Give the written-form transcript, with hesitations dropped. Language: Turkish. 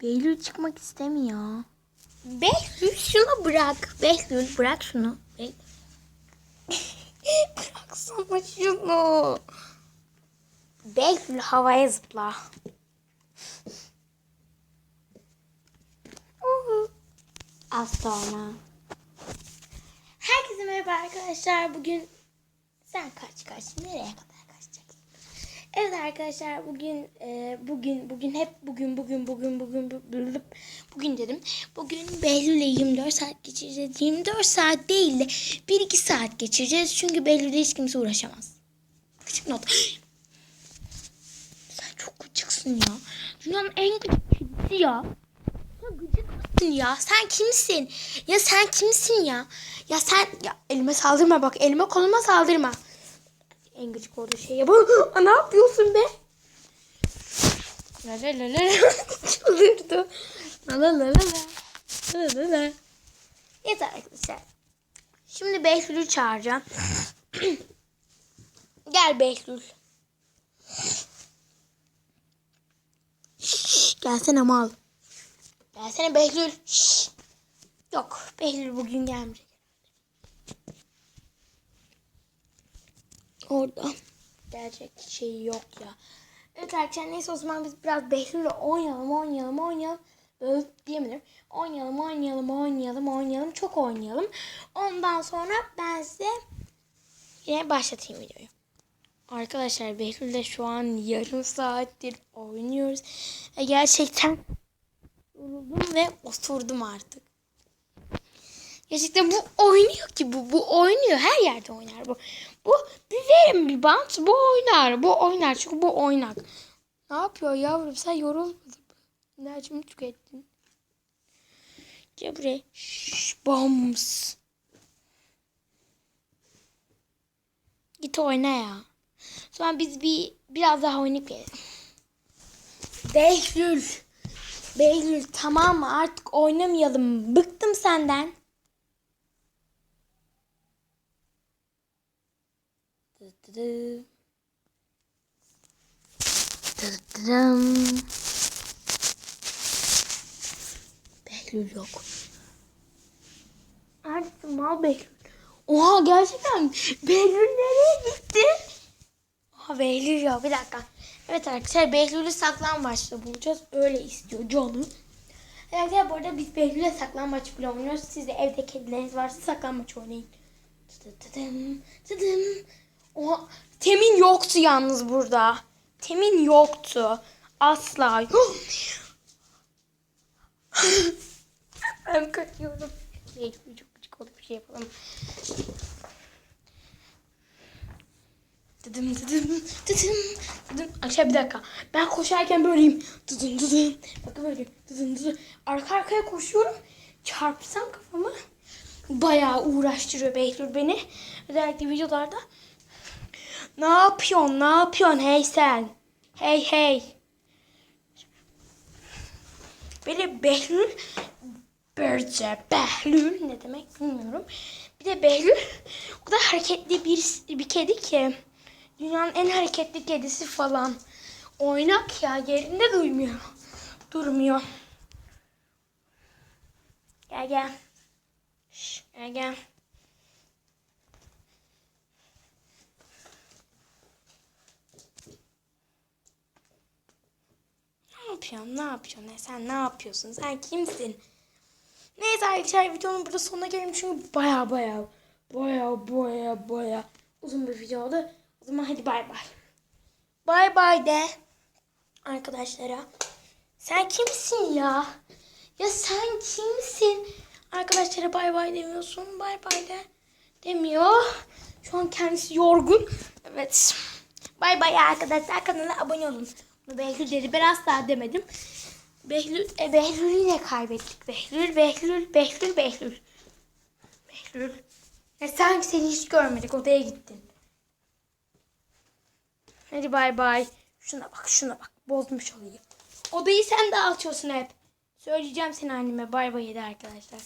Behlül çıkmak istemiyor. Behlül şunu bırak. Behlül bırak şunu. Bıraksana şunu. Behlül havaya zıpla. Az sonra. Herkese merhaba arkadaşlar. Bugün sen kaç nereye kadar kaçacaksın? Evet arkadaşlar bugün hep bugün dedim. Bugün Behlül'le 24 saat geçireceğiz. 24 saat değil de 1-2 saat geçireceğiz. Çünkü Behlül'le hiç kimse uğraşamaz. Küçük not. Sen çok gıcıksın ya. Dünyanın en gıcık kedisi ya. Ya gıcık mısın ya? Sen kimsin? Ya sen kimsin ya? Ya sen elime saldırma bak. Elime koluma saldırma. En gıcık olduğu şey ya. Ne yapıyorsun be? La la la la. Çıldırdı. La la la la. La la la. Yeter arkadaşlar. Şimdi Behlül'ü çağıracağım. Gel Behlül. Gelsene mal. Gelsene Behlül. Yok, Behlül bugün gelmeyecek. Orada gelecek şey yok ya. Evet arkadaşlar neyse o zaman biz biraz Behlül'le oynayalım. Diyemedim. Oynayalım. Çok oynayalım. Ondan sonra ben size yine başlatayım videoyu. Arkadaşlar Behlül'le şu an yarım saattir oynuyoruz. Gerçekten yoruldum ve oturdum artık. Gerçekten bu oynuyor ki bu oynuyor. Her yerde oynar bu. Bir verin bir bant bu oynar. Bu oynar çünkü bu oynak. Ne yapıyor yavrum sen yorulmadın mı? Enerjimi tükettin. Gel buraya. Bombs. Git oyna ya. Sonra biz biraz daha oynayıp gelelim. Behlül tamam mı artık oynamayalım. Bıktım senden. Behlül yok. Neredesin mal Behlül? Oha gerçekten Behlül nereye gitti? Oha Behlül yok bir dakika. Evet arkadaşlar Behlül'ü saklambaçta bulacağız. Öyle istiyor canım. Evet bu arada biz Behlül'e saklambaç bile oynuyoruz. Siz de evde kedileriniz varsa saklambaç oynayın. Oha, Temin yoktu yalnız burada. Temin yoktu. Asla. Ben kaçıyorum. Çok küçük olup bir şey yapalım. Dıdım. Arkadaşlar bir dakika. Ben koşarken böyleyim. Dıdım. Bakın böyle. Dıdım. Arka arkaya koşuyorum. Çarpsam kafamı. Bayağı uğraştırıyor Behlül beni. Özellikle videolarda. Ne yapıyorsun hey sen? Hey. Böyle Behlül Behlül ne demek bilmiyorum. Bir de Behlül o kadar hareketli bir kedi ki. Dünyanın en hareketli kedisi falan. Oynak ya yerinde durmuyor. Gel. Gel. Ne yapıyorsun? Sen ne yapıyorsun? Sen kimsin? Neyse arkadaşlar videonun burada sonuna gelelim çünkü baya uzun bir video oldu. O zaman hadi bay. Bay de arkadaşlara. Sen kimsin ya? Ya sen kimsin? Arkadaşlara bay demiyorsun. Bay de demiyor. Şu an kendisi yorgun. Evet. Bay arkadaşlar kanala abone olun. Behlül dedi ben asla demedim. Behlül yine kaybettik. Behlül. Sen seni hiç görmedik. Odaya gittin. Hadi bay. Şuna bak. Bozmuş olayım. Odayı sen dağıtıyorsun hep. Söyleyeceğim seni anneme. Bay hadi arkadaşlar.